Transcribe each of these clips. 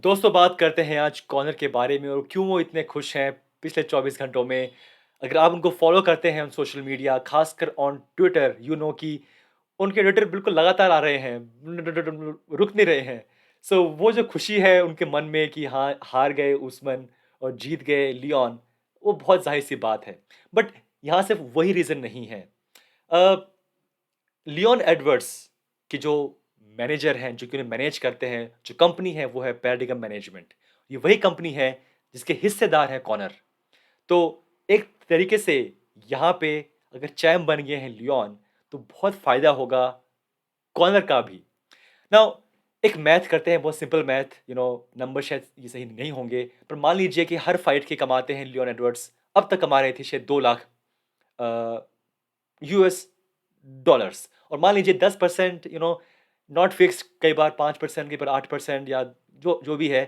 दोस्तों बात करते हैं आज कॉनर के बारे में और क्यों वो इतने खुश हैं पिछले 24 घंटों में। अगर आप उनको फ़ॉलो करते हैं ऑन सोशल मीडिया, ख़ासकर ऑन ट्विटर, कि उनके ट्विटर बिल्कुल लगातार आ रहे हैं, रुक नहीं रहे हैं। सो वो जो खुशी है उनके मन में कि हाँ, हार गए उस्मान और जीत गए लियोन, वो बहुत ज़ाहिर-सी बात है। बट यहाँ सिर्फ़ वही रीज़न नहीं है। अ लियोन एडवर्ड्स के जो मैनेजर हैं, जो कि उन्हें मैनेज करते हैं, जो कंपनी है वो है पैराडिगम मैनेजमेंट। ये वही कंपनी है जिसके हिस्सेदार हैं कॉनर। तो एक तरीके से यहाँ पे अगर चैम्प बन गए हैं लियोन, तो बहुत फ़ायदा होगा कॉनर का भी। नाउ एक मैथ करते हैं, बहुत सिंपल मैथ, नंबर शायद ये सही नहीं होंगे, पर मान लीजिए कि हर फाइट के कमाते हैं लियोन एडवर्ड्स, अब तक कमा रहे थे शायद 2 लाख अ, यूएस डॉलर्स, और मान लीजिए 10% नॉट फिक्स्ड, कई बार 5%, कई बार 8%, या जो जो भी है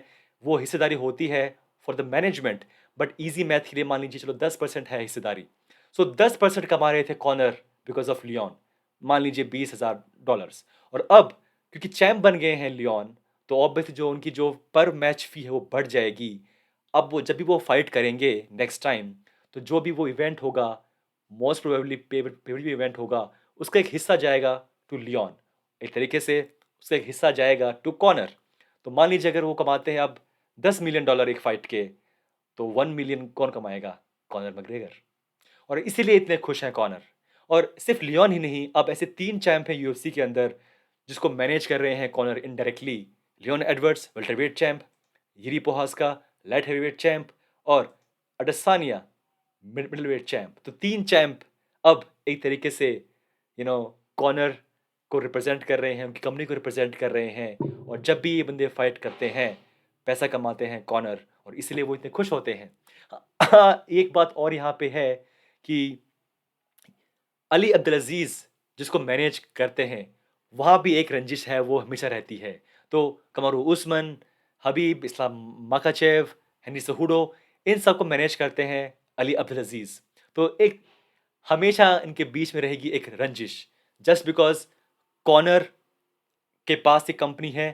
वो हिस्सेदारी होती है for the management. But easy math के लिए मान लीजिए चलो 10% है हिस्सेदारी। सो 10% कमा रहे थे कॉनर बिकॉज ऑफ लियोन, मान लीजिए $20,000। और अब क्योंकि चैम्प बन गए हैं लियोन, तो ऑब्वियसली जो उनकी जो पर मैच फी है वो बढ़ जाएगी। अब वो जब भी वो फाइट करेंगे नेक्स्ट टाइम, तो जो भी वो इवेंट होगा, मोस्ट प्रोबेबली पेवर इवेंट होगा, उसका एक हिस्सा जाएगा टू लियोन। एक तरीके से उसका एक हिस्सा जाएगा टू कॉनर। तो मान लीजिए अगर वो कमाते हैं अब $10 मिलियन एक फाइट के, तो 1 मिलियन कौन कमाएगा? Conor McGregor. और इसीलिए इतने खुश हैं कॉनर। और सिर्फ लियोन ही नहीं, अब ऐसे 3 चैंप हैं यूएफसी के अंदर जिसको मैनेज कर रहे हैं Conor indirectly. Leon Edwards welterweight champ, Jiri Prochazka light heavyweight champ, और अडेसानिया मिडलवेट चैंप। तो 3 चैंप अब एक तरीके से कॉनर को रिप्रेजेंट कर रहे हैं, उनकी कंपनी को रिप्रेजेंट कर रहे हैं। और जब भी ये बंदे फाइट करते हैं, पैसा कमाते हैं कॉनर, और इसलिए वो इतने खुश होते हैं। एक बात और यहाँ पे है कि अली अब्दुल अज़ीज़ जिसको मैनेज करते हैं, वहाँ भी एक रंजिश है, वो हमेशा रहती है। तो कमारू उस्मान, हबीब, इस्लाम माखाचेव, हेनी cejudo, इन सबको मैनेज करते हैं अली अब्दुल अज़ीज़। तो एक हमेशा इनके बीच में रहेगी एक रंजिश, जस्ट बिकॉज़ कॉनर के पास एक कंपनी है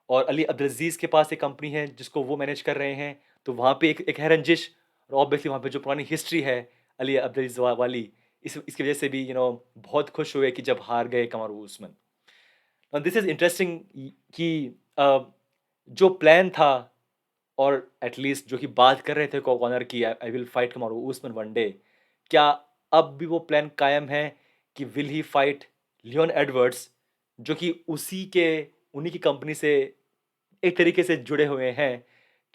और अली अब्दुल अज़ीज़ के पास एक कंपनी है जिसको वो मैनेज कर रहे हैं। तो वहाँ पे एक है रंजिश, और ऑब्वियसली वहाँ पे जो पुरानी हिस्ट्री है अली अब्दुल अज़ीज़ वाली, इसकी वजह से भी बहुत खुश हुए कि जब हार गए Kamru Usman. This is interesting कि अ, जो प्लान था, और एटलीस्ट जो कि बात कर रहे थे कॉनर की, I will fight Kamaru Usman one day, क्या अब भी वो प्लान कायम है कि will he fight Leon Edwards, जो कि उन्हीं की कंपनी से एक तरीके से जुड़े हुए हैं?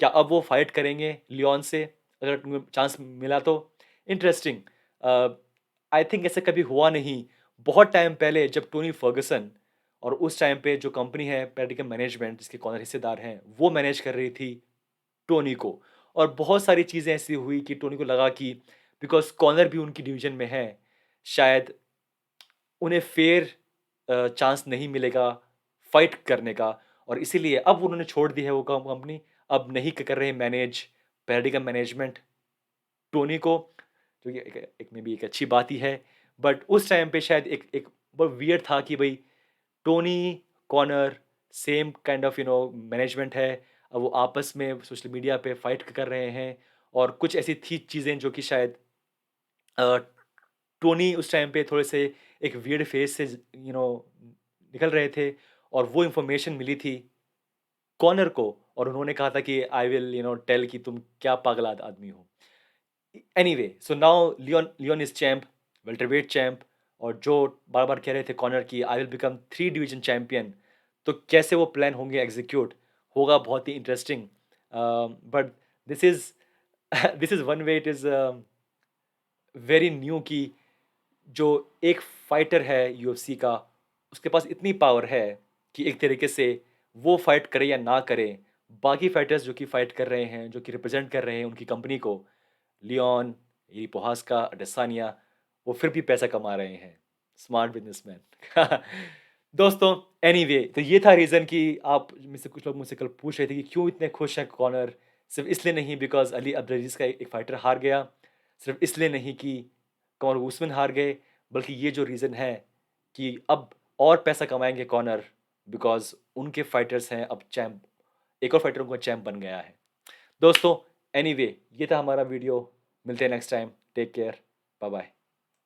क्या अब वो फाइट करेंगे लियोन से अगर तुम्हें चांस मिला तो? इंटरेस्टिंग। आई थिंक ऐसा कभी हुआ नहीं। बहुत टाइम पहले जब टोनी फर्गुसन, और उस टाइम पे जो कंपनी है पेडिकम मैनेजमेंट जिसके कॉनर हिस्सेदार हैं, वो मैनेज कर रही थी टोनी को। और बहुत सारी चीज़ें ऐसी हुई कि टोनी को लगा कि बिकॉज़ कॉनर भी उनकी डिवीज़न में है, शायद उन्हें फेयर चांस नहीं मिलेगा फाइट करने का, और इसीलिए अब उन्होंने छोड़ दी है वो कंपनी। अब नहीं कर रहे मैनेज पैराडिगम मैनेजमेंट टोनी को, जो कि एक में भी एक अच्छी बात ही है। बट उस टाइम पे शायद एक एक बहुत वियर्ड था कि भाई Tony, Conor same kind of management है। अब वो आपस में सोशल मीडिया पे फाइट कर रहे हैं, और कुछ ऐसी थी चीज़ें जो कि शायद अ, टोनी उस टाइम पे थोड़े से एक वियर्ड फेस से निकल रहे थे, और वो इन्फॉर्मेशन मिली थी कॉनर को, और उन्होंने कहा था कि आई विल टेल कि तुम क्या पागल आदमी हो। Anyway, so now Leon is champ, welterweight champ, और जो बार बार कह रहे थे कॉनर की I will become 3 division champion, तो कैसे वो प्लान होंगे एग्जीक्यूट, होगा बहुत ही interesting. But this is this is one way, it is very new कि जो एक फाइटर है यूएफसी का, उसके पास इतनी पावर है कि एक तरीके से वो फाइट करे या ना करे, बाकी फाइटर्स जो कि फाइट कर रहे हैं, जो कि रिप्रेजेंट कर रहे हैं उनकी कंपनी को, लियोन, ये पोहास्का, अडेसानिया, वो फिर भी पैसा कमा रहे हैं। Smart businessman. दोस्तों, एनीवे, तो ये था रीज़न कि आप में से कुछ लोग मुझसे कल पूछ रहे थे कि क्यों इतने खुश हैं कॉनर। सिर्फ इसलिए नहीं बिकॉज़ अली अब्दुल अज़ीज़ का एक फाइटर हार गया, सिर्फ इसलिए नहीं कि कॉनर उस्मान हार गए, बल्कि ये जो रीज़न है कि अब और पैसा कमाएँगे कॉनर, बिकॉज़ उनके फाइटर्स हैं अब चैंप, एक और फाइटर उनका चैंप बन गया है। दोस्तों एनीवे ये था हमारा वीडियो, मिलते हैं next time, take care, bye bye.